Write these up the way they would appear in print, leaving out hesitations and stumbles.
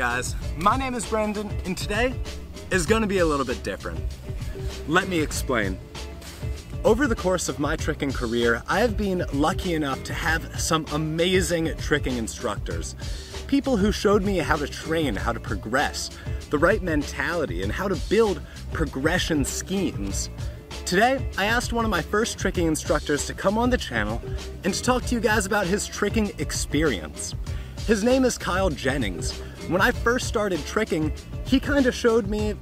guys, my name is Brandon and today is going to be a little bit different. Let me explain. Over the course of my tricking career, I have been lucky enough to have some amazing tricking instructors. People who showed me how to train, how to progress, the right mentality, and how to build progression schemes. Today, I asked one of my first tricking instructors to come on the channel and to talk to you guys about his tricking experience. His name is Jennings. When I first started tricking, he kind of showed me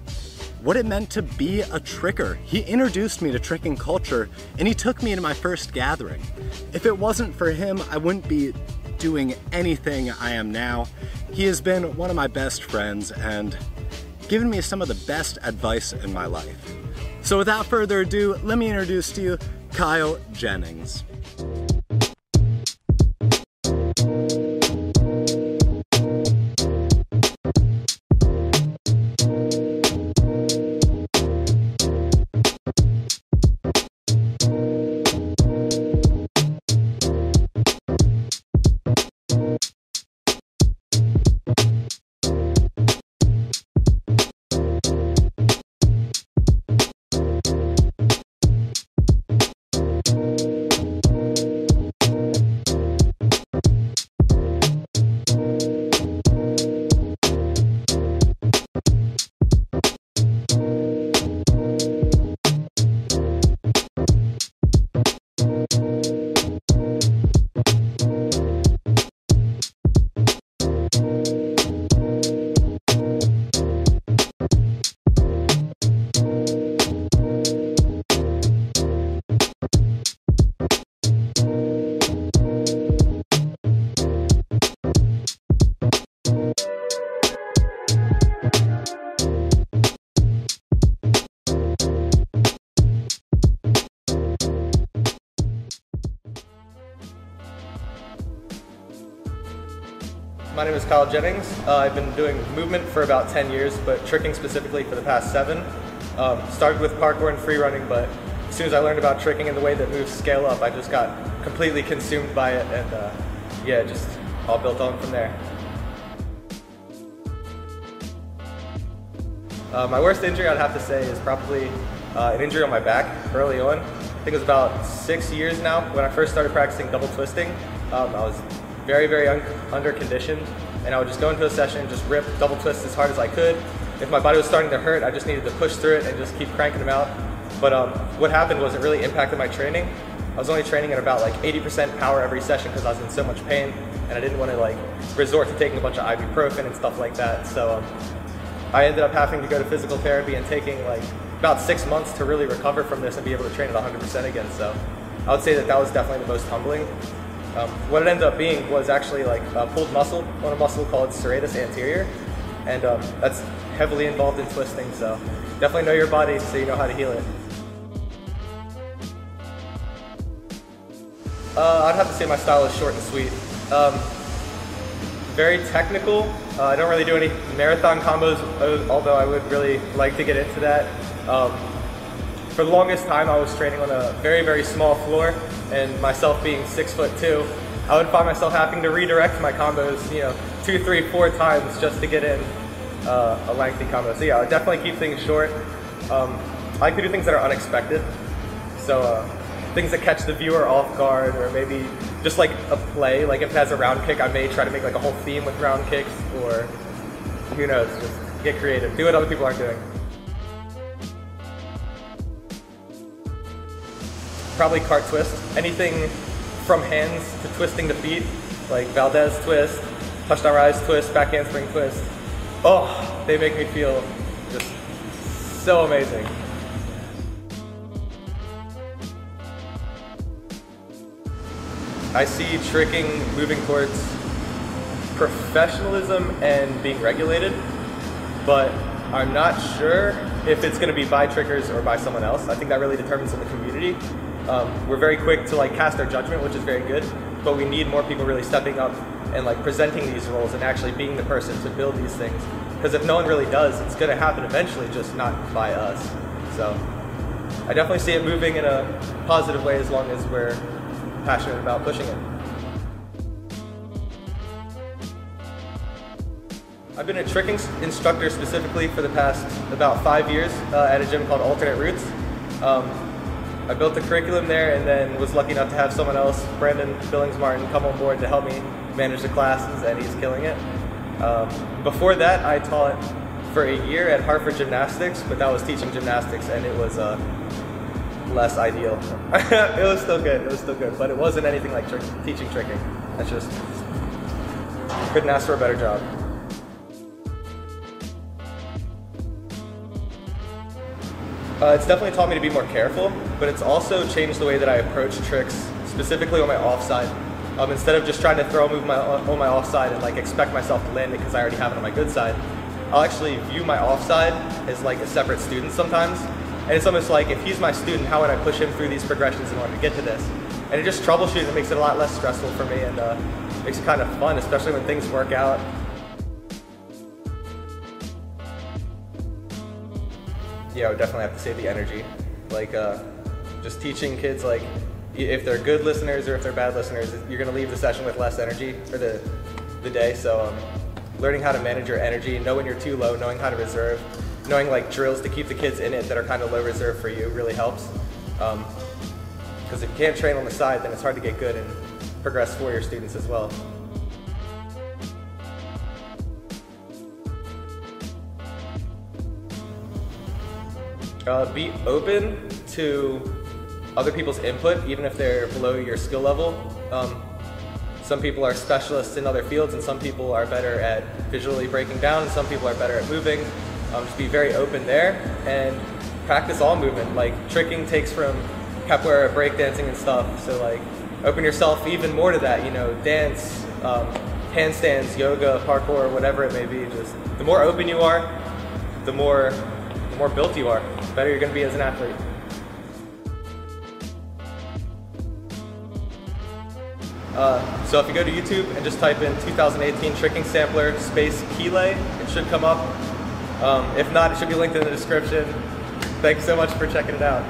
what it meant to be a tricker. He introduced me to tricking culture and he took me to my first gathering. If it wasn't for him, I wouldn't be doing anything I am now. He has been one of my best friends and given me some of the best advice in my life. So without further ado, let me introduce to you Jennings. My name is Jennings. I've been doing movement for about 10 years, but tricking specifically for the past 7. Started with parkour and free running, but as soon as I learned about tricking and the way that moves scale up, I just got completely consumed by it, and yeah, just all built on from there. My worst injury, I'd have to say, is probably an injury on my back early on. I think it was about 6 years now. When I first started practicing double twisting, I was very under conditioned, and I would just go into a session and just rip double twists as hard as I could. If my body was starting to hurt, I just needed to push through it and just keep cranking them out. But what happened was it really impacted my training. I was only training at about like 80% power every session because I was in so much pain, and I didn't want to like resort to taking a bunch of ibuprofen and stuff like that. So I ended up having to go to physical therapy and taking like about 6 months to really recover from this and be able to train at 100% again. So I would say that that was definitely the most humbling. What it ended up being was actually like a pulled muscle on a muscle called serratus anterior, and that's heavily involved in twisting, so definitely know your body so you know how to heal it. I'd have to say my style is short and sweet. Very technical. I don't really do any marathon combos, although I would really like to get into that. For the longest time, I was training on a very small floor, and myself being 6'2", I would find myself having to redirect my combos, 2, 3, 4 times just to get in a lengthy combo. So yeah, I would definitely keep things short. I like to do things that are unexpected. So things that catch the viewer off guard, or maybe just like a play. Like if it has a round kick, I may try to make like a whole theme with round kicks, or who knows, just get creative. Do what other people aren't doing. Probably cart twist. Anything from hands to twisting the feet, like Valdez twist, touchdown rise twist, back handspring twist. Oh, they make me feel just so amazing. I see tricking moving towards professionalism and being regulated, but I'm not sure if it's going to be by trickers or by someone else. I think that really determines in the community. We're very quick to like cast our judgment, which is very good, but we need more people really stepping up and like presenting these roles and actually being the person to build these things. Because if no one really does, it's going to happen eventually, just not by us. So I definitely see it moving in a positive way as long as we're passionate about pushing it. I've been a tricking instructor specifically for the past about 5 years at a gym called Alternate Routes. I built the curriculum there and then was lucky enough to have someone else, Brandon Billings-Martin, come on board to help me manage the classes, and he's killing it. Before that, I taught for a year at Hartford Gymnastics, but that was teaching gymnastics, and it was less ideal. It was still good, but it wasn't anything like teaching tricking. That's just, couldn't ask for a better job. It's definitely taught me to be more careful, but it's also changed the way that I approach tricks, specifically on my offside. Instead of just trying to throw a move on my offside and like expect myself to land it because I already have it on my good side, I'll actually view my offside as like a separate student sometimes. And it's almost like, if he's my student, how would I push him through these progressions in order to get to this? And it just troubleshooting, it makes it a lot less stressful for me, and makes it kind of fun, especially when things work out. Yeah, I would definitely have to say the energy. Like, just teaching kids, like, if they're good listeners or if they're bad listeners, you're gonna leave the session with less energy for the day. So learning how to manage your energy, know when you're too low, knowing how to reserve, knowing like drills to keep the kids in it that are kind of low reserve for you really helps. Because if you can't train on the side, then it's hard to get good and progress for your students as well. Be open to other people's input, even if they're below your skill level. Some people are specialists in other fields, and some people are better at visually breaking down, and some people are better at moving. Just be very open there, and practice all movement. Like, tricking takes from capoeira, breakdancing and stuff, so like open yourself even more to that, you know, dance, handstands, yoga, parkour, whatever it may be. Just the more open you are, the more built you are, the better you're going to be as an athlete. So if you go to YouTube and just type in 2018 tricking sampler space Keeley, it should come up. If not, it should be linked in the description. Thanks so much for checking it out.